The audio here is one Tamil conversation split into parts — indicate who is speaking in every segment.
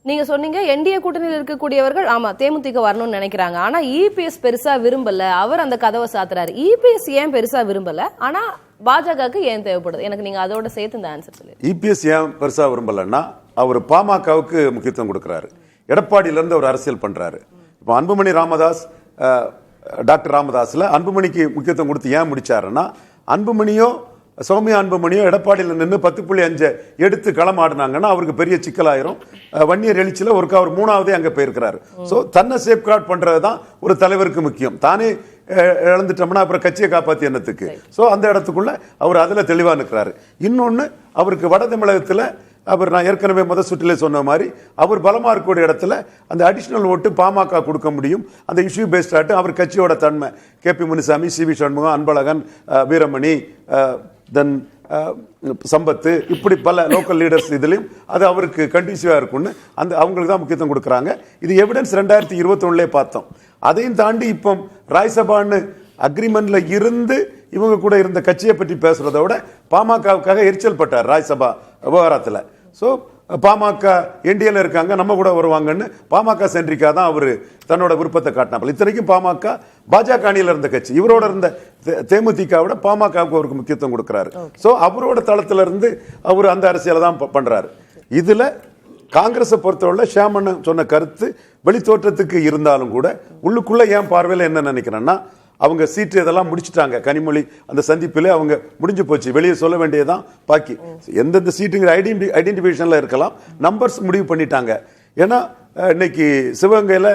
Speaker 1: நீங்க சொன்னீங்க என்டிஏ கூட்டணியில் இருக்கக்கூடியவர்கள் ஆமா தேமுதிக வரணும்னு நினைக்கிறாங்க. ஆனா இபிஎஸ் பெருசா விரும்பல, அவர் அந்த கதவை சாத்துறாரு. இபிஎஸ் ஏன் பெருசா விரும்பல, ஆனா பாஜகவுக்கு ஏன் தேவைப்படுது? எனக்கு நீங்க அதோட சேர்த்து இந்த ஆன்சர் சொல்லி.
Speaker 2: இபிஎஸ் ஏன் பெருசா விரும்பலன்னா அவர் பாமகவுக்கு முக்கியத்துவம் கொடுக்கிறாரு. எடப்பாடியில இருந்து அவர் அரசியல் பண்றாரு. இப்போ அன்புமணி ராமதாஸ் டாக்டர் ராமதாஸ்ல அன்புமணிக்கு முக்கியத்துவம் கொடுத்து ஏன் முடிச்சாருன்னா, அன்புமணியோ சௌமியா அன்புமணியோ எடப்பாடியில் நின்று 10.5 எடுத்து களமாடினாங்கன்னா அவருக்கு பெரிய சிக்கலாயிரும். வன்னியர் எழுச்சியில் அவர் 3ஆவதே அங்கே போயிருக்கிறாரு. ஸோ தன்னை சேஃப்கார்ட் பண்றது தான் ஒரு தலைவருக்கு முக்கியம். தானே இழந்துட்டோம்னா அப்புறம் கட்சியை காப்பாற்றி என்னத்துக்கு? ஸோ அந்த இடத்துக்குள்ள அவர் அதில் தெளிவாக நிற்கிறாரு. இன்னொன்று, அவருக்கு வட தமிழகத்தில் அவர் நான் ஏற்கனவே முதல் சுற்றிலே சொன்ன மாதிரி அவர் பலமா இருக்கக்கூடிய இடத்துல அந்த அடிஷனல் ஓட்டு பாமக கொடுக்க முடியும். அந்த இஷ்யூ பேஸ்ட் ஆட்டு அவர் கட்சியோட தன்மை KP முனுசாமி, CV சண்முகம், அன்பழகன், வீரமணி, தென் சம்பத்து, இப்படி பல லோக்கல் லீடர்ஸ் இதுலையும் அது அவருக்கு கண்டிசிவா இருக்கும்னு அந்த அவங்களுக்கு தான் முக்கியத்துவம் கொடுக்குறாங்க. இது எவிடன்ஸ் 2021 பார்த்தோம். அதையும் தாண்டி இப்போ ராஜ்யசபான்னு அக்ரிமெண்ட்ல இருந்து இவங்க கூட இருந்த கட்சியை பற்றி பேசுறத விட பாமகவுக்காக எரிச்சல் பட்டார் ராஜ்யசபா விவகாரத்தில். ஸோ பாமக என்டிஏல இருக்காங்க, நம்ம கூட வருவாங்கன்னு பாமக சென்ட்ரிக்கா தான் அவர் தன்னோட விருப்பத்தை காட்டினாப்பல. இத்தனைக்கும் பாமக பாஜக அணியில் இருந்த கட்சி. இவரோட இருந்த தேமுதிகவோட பாமகவுக்கு அவருக்கு முக்கியத்துவம் கொடுக்கிறாரு. ஸோ அவரோட தளத்துல இருந்து அவர் அந்த அரசியலை தான் பண்றாரு. இதுல காங்கிரஸை பொறுத்தவரை ஷியாமன் சொன்ன கருத்து வெளி தோற்றத்துக்கு இருந்தாலும் கூட உள்ளுக்குள்ள ஏன் பார்வையில் என்ன நினைக்கிறேன்னா, அவங்க சீட்டு இதெல்லாம் முடிச்சுட்டாங்க. கனிமொழி அந்த சந்திப்பில் அவங்க முடிஞ்சு போச்சு, வெளியே சொல்ல வேண்டியதான் பாக்கி. எந்தெந்த சீட்டுங்கிற ஐடென்டிஃபிகேஷன்ல இருக்கலாம், நம்பர்ஸ் முடிவு பண்ணிட்டாங்க. ஏன்னா இன்னைக்கு சிவகங்கையில்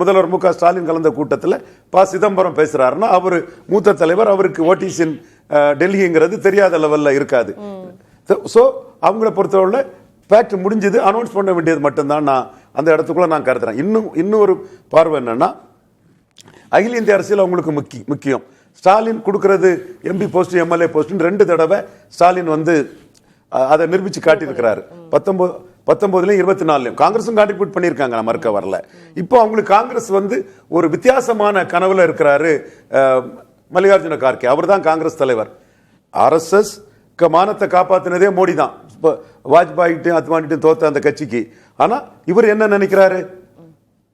Speaker 2: முதல்வர் MK ஸ்டாலின் கலந்த கூட்டத்தில் சிதம்பரம் பேசுறாருன்னா அவர் மூத்த தலைவர், அவருக்கு ஓட்டிசின் டெல்லிங்கிறது தெரியாத லெவல்ல இருக்காது. ஸோ அவங்கள பொறுத்தவரை ஃபேக்ட் முடிஞ்சது, அனௌன்ஸ் பண்ண வேண்டியது மட்டும்தான் நான் அந்த இடத்துக்குள்ள நான் கருதுறேன். இன்னொரு பார்வை என்னன்னா, அகில இந்திய அரசியல் அவங்களுக்கு முக்கியம். ஸ்டாலின் கொடுக்கிறது MP போஸ்ட், MLA போஸ்ட் 2 தடவை ஸ்டாலின் அதை நிரூபிச்சு காட்டியிருக்கிறாரு. 19 24 காங்கிரஸும் கான்ட்ரிபியூட் பண்ணியிருக்காங்க, நான் மறுக்க வரல. இப்போ அவங்களுக்கு காங்கிரஸ் ஒரு வித்தியாசமான கனவுல இருக்கிறாரு. மல்லிகார்ஜுன கார்கே அவர் தான் காங்கிரஸ் தலைவர். RSS மானத்தை காப்பாத்தினதே மோடி தான். வாஜ்பாய்கிட்டையும் அத்வானிட்டையும் தோத்த அந்த கட்சிக்கு. ஆனா இவர் என்ன நினைக்கிறாரு,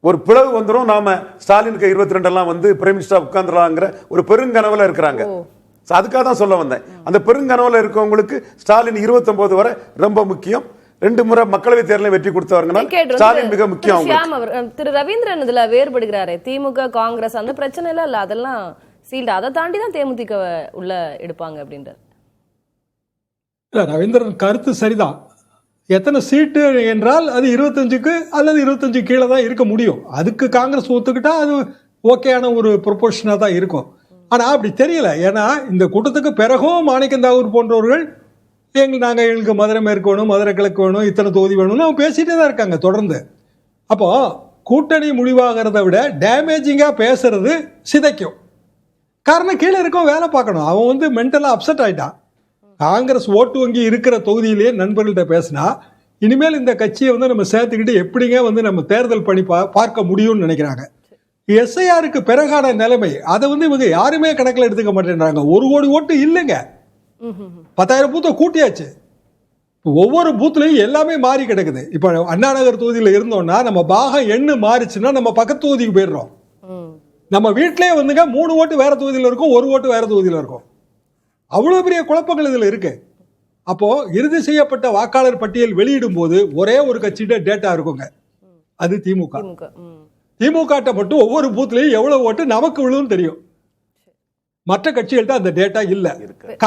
Speaker 2: ஒரு பிளவு வந்துடும், நாம ஸ்டாலினுக்கு 22 பிரைம் மினிஸ்டர் உட்கார்ந்துலாங்கிற ஒரு பெருங்கனவுல இருக்கிறாங்க. அதுக்காக தான் சொல்ல வந்தேன். அந்த பெருங்கனவுல இருக்கவங்களுக்கு ஸ்டாலின் 29 வரை ரொம்ப முக்கியம். 2 முறை மக்களவை தேர்தலில் வெற்றி கொடுத்தவர்கள் ஸ்டாலின் மிக முக்கியம்.
Speaker 1: திரு ரவீந்திரன் இதுல வேறுபடுகிறாரு. திமுக காங்கிரஸ் அந்த பிரச்சனை எல்லாம் இல்ல, அதெல்லாம் சீல்டு, அதை தாண்டி தான் தேமுதிக உள்ள எடுப்பாங்க அப்படின்றது.
Speaker 3: ரவீந்திரன் கருத்து சரிதான். எத்தனை சீட்டு என்றால் அது 25க்கு அல்லது 25 கீழே தான் இருக்க முடியும். அதுக்கு காங்கிரஸ் ஒத்துக்கிட்டா அது ஓகேயான ஒரு ப்ரொபோர்ஷனாக தான் இருக்கும். ஆனால் அப்படி தெரியல. ஏன்னா இந்த கூட்டத்துக்கு பிறகும் மாணிக்கம் தாகூர் போன்றவர்கள் எங்களுக்கு மதுரை மேற்கு வேணும், மதுரை கிழக்கு வேணும், இத்தனை தொகுதி வேணும்னு அவங்க பேசிகிட்டே தான் இருக்காங்க தொடர்ந்து. அப்போ கூட்டணி முடிவாகிறத விட டேமேஜிங்காக பேசுறது சிதைக்கும். காரணம் கீழே இருக்கவும் வேலை பார்க்கணும். அவன் மென்டலாக அப்செட் ஆகிட்டான். காங்கிரஸ் ஓட்டு வங்கி இருக்கிற தொகுதியிலேயே நண்பர்கள்ட்ட பேசினா இனிமேல் இந்த கட்சியை நம்ம சேர்த்துக்கிட்டு எப்படிங்க நம்ம தேர்தல் பண்ணி பார்க்க முடியும்னு நினைக்கிறாங்க. SIRக்கு பிறகான நிலைமை அதை இவங்க யாருமே கணக்கில் எடுத்துக்க மாட்டேன்றாங்க. 1 கோடி ஓட்டு இல்லைங்க, 10,000 பூத்தை கூட்டியாச்சு. ஒவ்வொரு பூத்துலையும் எல்லாமே மாறி கிடக்குது. இப்போ அண்ணா நகர் தொகுதியில் இருந்தோம்னா நம்ம பாகம் எண்ணு மாறிச்சுன்னா நம்ம பக்கத்து தொகுதிக்கு போயிடுறோம். நம்ம வீட்டிலே 3 ஓட்டு வேற தொகுதியில் இருக்கும், 1 ஓட்டு வேற தொகுதியில் இருக்கும். அவ்வளவு பெரிய குழப்பங்கள் இதுல இருக்கு. அப்போ இறுதி செய்யப்பட்ட வாக்காளர் பட்டியல் வெளியிடும் போது ஒரே ஒரு கட்சியிட்ட டேட்டா இருக்குங்க, அது திமுக. திமுக மட்டும் ஒவ்வொரு பூத்லயும் எவ்வளவு ஓட்டு நமக்கு விழுவும் தெரியும். மற்ற கட்சிகள்கிட்ட அந்த டேட்டா இல்ல.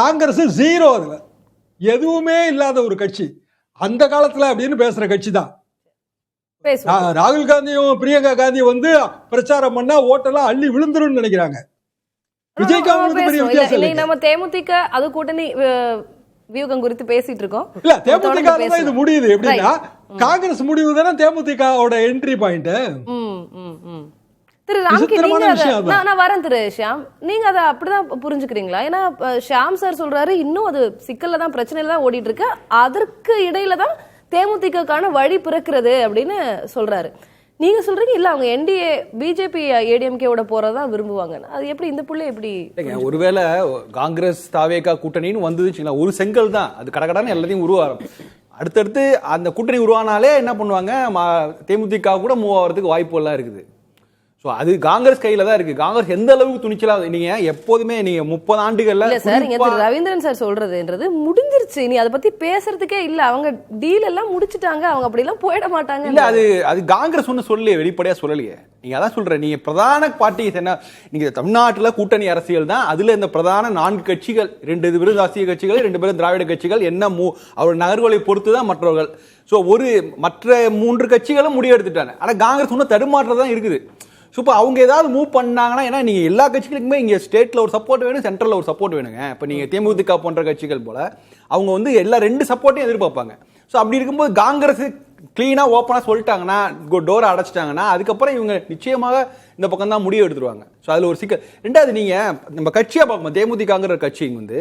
Speaker 3: காங்கிரஸ் 0, அதுல எதுவுமே இல்லாத ஒரு கட்சி. அந்த காலத்துல அப்படின்னு பேசுற கட்சி தான். ராகுல் காந்தியும் பிரியங்கா காந்தியும் பிரச்சாரம் பண்ணா ஓட்டெல்லாம் அள்ளி விழுந்துரும் நினைக்கிறாங்க.
Speaker 1: நம்ம தேமுதிக அது கூட்டணி வியூகம் குறித்து பேசிட்டு இருக்கோம்.
Speaker 3: இல்ல தேமுதிக இது முடியுது எப்படின்னா காங்கிரஸ் முடிவு தானே தேமுதிகவோட என்ட்ரி பாயிண்ட்.
Speaker 1: திரு ராம்கி, நான் வரேன் திரு ஷியாம், நீங்க அதை அப்படிதான் புரிஞ்சுக்கிறீங்களா? ஏன்னா ஷியாம் சார் சொல்றாரு இன்னும் அது சிக்கல்ல தான், பிரச்சனையில தான் ஓடிட்டு இருக்கு, அதற்கு இடையில தான் தேமுதிகக்கான வழி பிறக்கிறது அப்படின்னு சொல்றாரு. நீங்க சொல்றீங்க இல்ல அவங்க NDA பிஜேபி ADMK போறதா விரும்புவாங்க. அது எப்படி இந்த புள்ளை எப்படி?
Speaker 4: ஒருவேளை காங்கிரஸ் தாவேகா கூட்டணின்னு வந்ததுன்னு ஒரு செங்கல் தான் அது கடகடான்னு எல்லாத்தையும் உருவாரம். அடுத்தடுத்து அந்த கூட்டணி உருவானாலே என்ன பண்ணுவாங்க, தேமுதிக கூட மூவ் ஆகிறதுக்கு வாய்ப்பு எல்லாம் இருக்குது. ஸோ அது காங்கிரஸ் கையில தான் இருக்கு. காங்கிரஸ் எந்த அளவுக்கு துணிச்சலா, நீங்க எப்போதுமே நீங்க 30 ஆண்டுகள்ல
Speaker 1: சார் இங்க ரவீந்திரன் சார் சொல்றதுன்றது முடிஞ்சிருச்சு, நீ அதை பத்தி பேசுறதுக்கே இல்ல, அவங்க டீல் எல்லாம் முடிச்சுட்டாங்க, அவங்க அப்படி எல்லாம் போயிட மாட்டாங்க.
Speaker 4: இல்ல அது காங்கிரஸ் ஒண்ணு சொல்லலையே, வெளிப்படையா சொல்லலையே. நீங்க அதான் சொல்றேன், நீங்க பிரதான பார்ட்டி என்ன, நீங்க தமிழ்நாட்டுல கூட்டணி அரசியல் தான். அதுல இந்த பிரதான 4 கட்சிகள், 2 பேரும் ராஷ்டிரிய கட்சிகள், 2 பேரும் திராவிட கட்சிகள், என்ன அவர் நகர்வுகளை பொறுத்து தான் மற்றவர்கள். ஸோ மற்ற 3 கட்சிகளும் முடிவெடுத்துட்டாங்க. ஆனா காங்கிரஸ் ஒன்னும் தடுமாற்றம் தான் இருக்குது. ஸோ இப்போ அவங்க ஏதாவது மூவ் பண்ணாங்கன்னா, ஏன்னா நீங்கள் எல்லா கட்சிகளுக்குமே இங்கே ஸ்டேட்டில் ஒரு சப்போர்ட் வேணும், சென்ட்ரலில் ஒரு சப்போர்ட் வேணுங்க. இப்போ நீங்கள் தேமுதிக போன்ற கட்சிகள் போல் அவங்க வந்து எல்லா 2 சப்போர்ட்டையும் எதிர்பார்ப்பாங்க. ஸோ அப்படி இருக்கும்போது காங்கிரஸ் கிளீனாக ஓப்பனாக சொல்லிட்டாங்கன்னா, டோரை அடைச்சிட்டாங்கன்னா, அதுக்கப்புறம் இவங்க நிச்சயமாக இந்த பக்கம் தான் முடிவு எடுத்துருவாங்க. ஸோ அதில் ஒரு சிக்கல். 2வது நீங்கள் நம்ம கட்சியாக பார்க்கும்போது தேமுதிகங்கிற கட்சி வந்து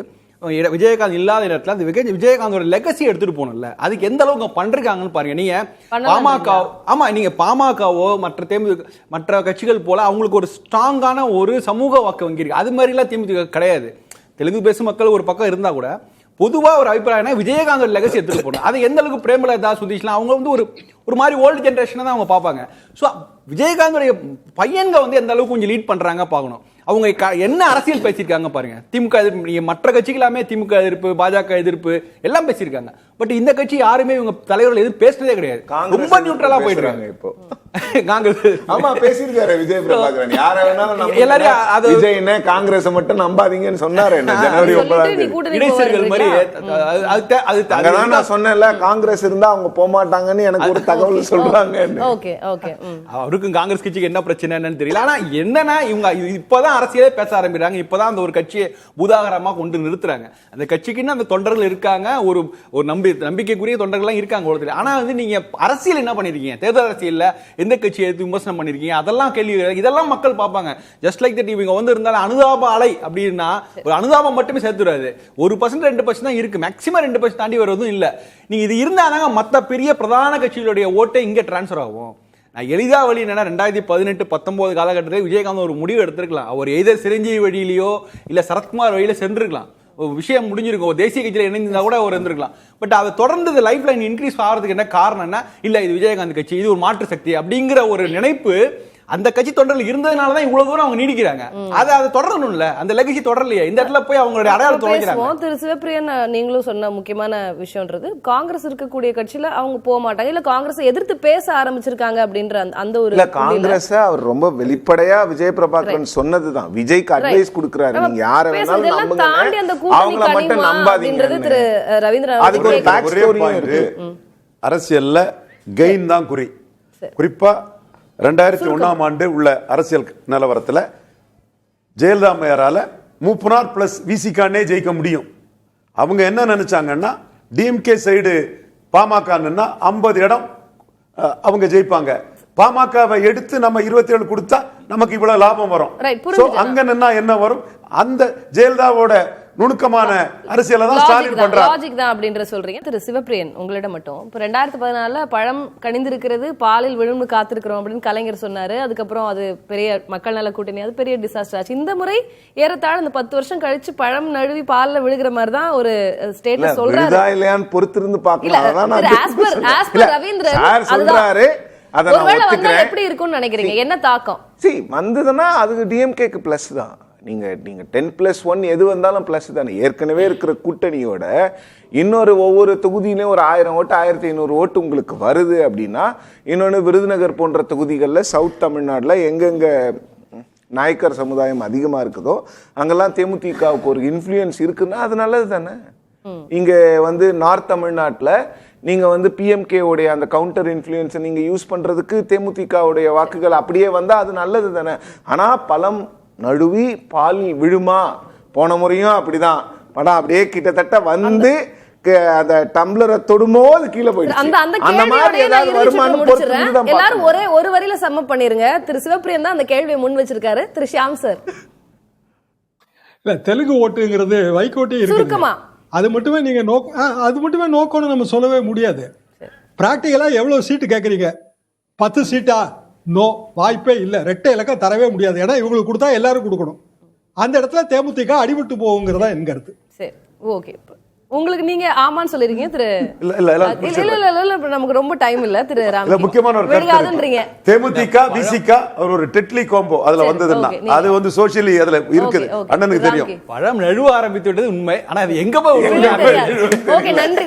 Speaker 4: விஜயகாந்த் இல்லாத நேரத்தில் அந்த விஜயகாந்தோட லெகசி எடுத்துட்டு போகணும்ல, அதுக்கு எந்த அளவுக்கு பண்றாங்கன்னு பாருங்க. நீங்க பாமக, ஆமா நீங்க பாமகவோ மற்ற கட்சிகள் போல அவங்களுக்கு ஒரு ஸ்ட்ராங்கான ஒரு சமூக வாக்கு வங்கி இருக்கு. அது மாதிரி எல்லாம் தேமுதிக கிடையாது. தெலுங்கு பேசும் மக்கள் ஒரு பக்கம் இருந்தா கூட பொதுவா ஒரு அபிப்பிராயம் விஜயகாந்தோட லெகசி எடுத்துட்டு போகணும். அது எந்த அளவுக்கு பிரேமலதா சுதீஷ்லாம் அவங்க வந்து ஒரு மாதிரி ஓல்டு ஜென்ரேஷனை தான் அவங்க பார்ப்பாங்க. ஸோ விஜயகாந்தோடைய பையன்க வந்து எந்த அளவுக்கு கொஞ்சம் லீட் பண்றாங்க பார்க்கணும். அவங்க என்ன அரசியல் பேசியிருக்காங்க பாருங்க. திமுக எதிர்ப்பு, மற்ற கட்சிகளாமே திமுக எதிர்ப்பு, பாஜக எதிர்ப்பு எல்லாம் பேசியிருக்காங்க. பட் இந்த கட்சி யாருமே இவங்க தலைவர்கள் எதுவும் பேசுறதே கிடையாது. ரொம்ப நியூட்ரலா போயிட்டு இருக்காங்க. இப்போ காங்கிரஸ்
Speaker 5: ஆமா பேசியிருக்காரு விஜய் பிரபாகரன். யார வேணாலும் எல்லாரும் விஜய்னே காங்கிரஸ் மட்டும் நம்பாதீங்கன்னு சொன்னாரு. என்ன ஜனவரி 9
Speaker 4: இடைச்சர்கள் மாதிரி
Speaker 5: அங்கதான் நான் சொன்னேன்ல, காங்கிரஸ் இருந்தா அவங்க போக மாட்டாங்கன்னு எனக்கு ஒரு தகவல் சொல்றாங்க.
Speaker 4: அவருக்கும் காங்கிரஸ் கட்சிக்கு என்ன பிரச்சனை என்னன்னு தெரியல. ஆனா என்னன்னா இவங்க இப்பதான் அரசியலே பேச ஆரம்பிக்கிறாங்க. இப்பதான் அந்த ஒரு கட்சியை பூதாகரமா கொண்டு நிறுத்துறாங்க. அந்த கட்சிக்குன்னு அந்த தொண்டர்கள் இருக்காங்க, ஒரு நம்பிக்கைக்குரிய தொண்டர்கள் இருக்காங்க. ஆனா வந்து நீங்க அரசியல் என்ன பண்ணிருக்கீங்க, தேர்தல் அரசியல்ல எந்த கட்சியை எடுத்து விமர்சனம் பண்ணிருக்கீங்க, அதெல்லாம் கேள்வி, இதெல்லாம் மக்கள் பார்ப்பாங்க. ஜஸ்ட் லைக் தட் இவங்க வந்து இருந்தாலும் அனுதாப அலை அப்படின்னா ஒரு அனுதாபம் மட்டுமே சேர்த்துறாது. 1% 2% தான் இருக்கு, மேக்சிமம் 2% தாண்டி வருவதும் இல்ல. நீங்க இது இருந்தாங்க மத்த பெரிய பிரதான கட்சிகளுடைய ஓட்டை இங்க டிரான்ஸ்பர் ஆகும். நான் எளிதா வழி என்னன்னா 2018-19 காலகட்டத்தில் விஜயகாந்த் ஒரு முடிவு எடுத்திருக்கலாம். அவர் எய்தர் சிரஞ்சீவி வழியிலையோ இல்ல சரத்குமார் வழியில சென்றிருக்கலாம். ஒரு விஷயம் முடிஞ்சிருக்கும். ஒரு தேசிய கட்சியில் இணைந்திருந்தா கூட அவர் இருந்திருக்கலாம். பட் அதை தொடர்ந்து லைஃப் லைன் இன்க்ரீஸ் ஆகிறதுக்கு என்ன காரணம்னா, இல்ல இது விஜயகாந்த் கட்சி, இது ஒரு மாற்று சக்தி அப்படிங்கிற ஒரு நினைப்பு அந்த கட்சி தொடரில் இருந்ததுனாலதான் இவ்வளவு தூரம் அவங்க நீடிக்கிறாங்க. அதை தொடரணும்ல, அந்த லெகசி தொடரலையே. இந்த இடத்துல போய் அவங்களுடைய அடையாளம் தொலைக்கிறாங்க.
Speaker 1: திரு சிவப்பிரியன், நீங்களும் சொன்ன முக்கியமான விஷயம்ன்றது காங்கிரஸ் இருக்கக்கூடிய கட்சியில அவங்க போக மாட்டாங்க, இல்ல காங்கிரஸ் எதிர்த்து பேச ஆரம்பிச்சிருக்காங்க அப்படின்ற அந்த ஒரு
Speaker 5: காங்கிரஸ் அவர் ரொம்ப வெளிப்படையா விஜய் பிரபாகரன் சொன்னதுதான். விஜய்க்கு அட்வைஸ் கொடுக்கிறாரு, நீங்க யார வேணாலும்
Speaker 1: தாண்டி அந்த கூட்டணி மட்டும் நம்பாதீங்கன்றது திரு ரவீந்திரன்.
Speaker 5: அதுக்கு ஒரு பேக் ஸ்டோரியும் இருக்கு.
Speaker 2: அரசியல்ல கெயின் தான் குறி. குறிப்பா 2001ஆம் ஆண்டு உள்ள அரசியல் நிலவரத்தில் ஜெயலலிதா அம்மையாரால மூப்பனார் பிளஸ் விசிகானே ஜெயிக்க முடியும். அவங்க என்ன நினைச்சாங்கன்னா, டிஎம்கே சைடு பாமக 50 இடம் அவங்க ஜெயிப்பாங்க, பாமகவை எடுத்து நம்ம 27 கொடுத்தா நமக்கு இவ்வளவு லாபம் வரும். அங்க நின்னா என்ன வரும், அந்த ஜெயலலிதாவோட நுணுக்கமான அரசியலை தான் ஸ்டாலின் பண்றாரு.
Speaker 1: லாஜிக் தான் அப்படின்ற சொல்றீங்க. திரு சிவப்பிரியன், உங்களிடம் மட்டும் இப்போ 2014 பழம் கனிந்திருக்கிறது பாலில் விழுந்து காத்திருக்கிறோம் அப்படின்னு கலைஞர் சொன்னாரு. அதுக்கப்புறம் அது பெரிய மக்கள் நல கூட்டணி, அது பெரிய டிசாஸ்டர் ஆச்சு. இந்த முறை ஏறத்தாழ இந்த 10 வருஷம் கழிச்சு பழம் நழுவி பாலில் விழுகிற மாதிரி தான் ஒரு ஸ்டேட்ல சொல்றாரு.
Speaker 5: இல்லையான்னு பொறுத்திருந்து பார்க்கலாம்.
Speaker 1: சொல்றாரு எப்படி இருக்கும்னு நினைக்கிறீங்க, என்ன தாக்கம்
Speaker 5: வந்ததுன்னா அதுக்கு டிஎம்கேக்கு பிளஸ் தான். நீங்க 10+1 எது வந்தாலும் பிளஸ் தானே. ஏற்கனவே இருக்கிற கூட்டணியோட இன்னொரு ஒவ்வொரு தொகுதியிலையும் ஒரு 1000 ஓட்டு 1500 ஓட்டு உங்களுக்கு வருது அப்படின்னா, இன்னொன்று விருதுநகர் போன்ற தொகுதிகளில் சவுத் தமிழ்நாட்டில் எங்கெங்க நாயக்கர் சமுதாயம் அதிகமாக இருக்குதோ அங்கெல்லாம் தேமுதிகவுக்கு ஒரு இன்ஃப்ளூயன்ஸ் இருக்குன்னா அது நல்லது தானே. இங்க வந்து நார்த் தமிழ்நாட்டில் நீங்க வந்து பிஎம்கே உடைய அந்த கவுண்டர் இன்ஃப்ளூயன்ஸை நீங்க யூஸ் பண்றதுக்கு தேமுதிகவுடைய வாக்குகள் அப்படியே வந்தா அது நல்லது தானே. ஆனா பழம் நழுவி பால் விழுமா, போன முறையும் அப்படிதான் படம் அப்படியே கிட்டத்தட்ட வந்து அந்த டம்ளரை தொடுமோ அது கீழே போயிடுச்சு. அந்த மாதிரி ஏதாவது வருமானம்
Speaker 1: எல்லாரும் ஒரே ஒரு வரியில சம்மப் பண்ணிருங்க. திரு சிவப்பிரியன் தான் அந்த கேள்வியை முன் வச்சிருக்காரு. திரு ஷியாம் சார்,
Speaker 3: இல்ல தெலுங்கு ஓட்டுங்கிறது வைகோட்டே இருக்கு, அது மட்டுமே நீங்க அது மட்டுமே நோக்கம்னு நம்ம சொல்லவே முடியாது. பிராக்டிகலா எவ்வளவு சீட்டு கேட்குறீங்க? 10 சீட்டா? நோ, வாய்ப்பே இல்லை. ரெட்டை இலக்கம் தரவே முடியாது. ஏன்னா இவங்களுக்கு கொடுத்தா எல்லாரும் கொடுக்கணும். அந்த இடத்துல தேமுதிக அடிபட்டு போகுங்கிறதா என் கருத்து.
Speaker 1: சரி, ஓகே. உங்களுக்கு நீங்க ஆமான்னு சொல்லிருக்கீங்க திரு
Speaker 2: இல்ல இல்ல இல்ல
Speaker 1: இல்ல இப்ப நமக்கு ரொம்ப டைம் இல்ல திரு ராம்.
Speaker 2: இல்ல முக்கியமான ஒரு கருத்து
Speaker 1: விழுகாதுன்றீங்க.
Speaker 2: இருக்கு. தேமுதிக விசிக அவர் ஒரு டெட்லி காம்போ அதுல வந்ததுன்னா
Speaker 1: okay,
Speaker 2: அது வந்து சோஷியலி அதுல இருக்குது.
Speaker 1: Okay, okay.
Speaker 2: அண்ணனுக்கு தெரியும்.
Speaker 1: ராம்கி.
Speaker 4: பழம் நழுவ ஆரம்பித்து விட்டது உண்மை, ஆனா அது எங்க போய்
Speaker 1: ஓகே, நன்றி.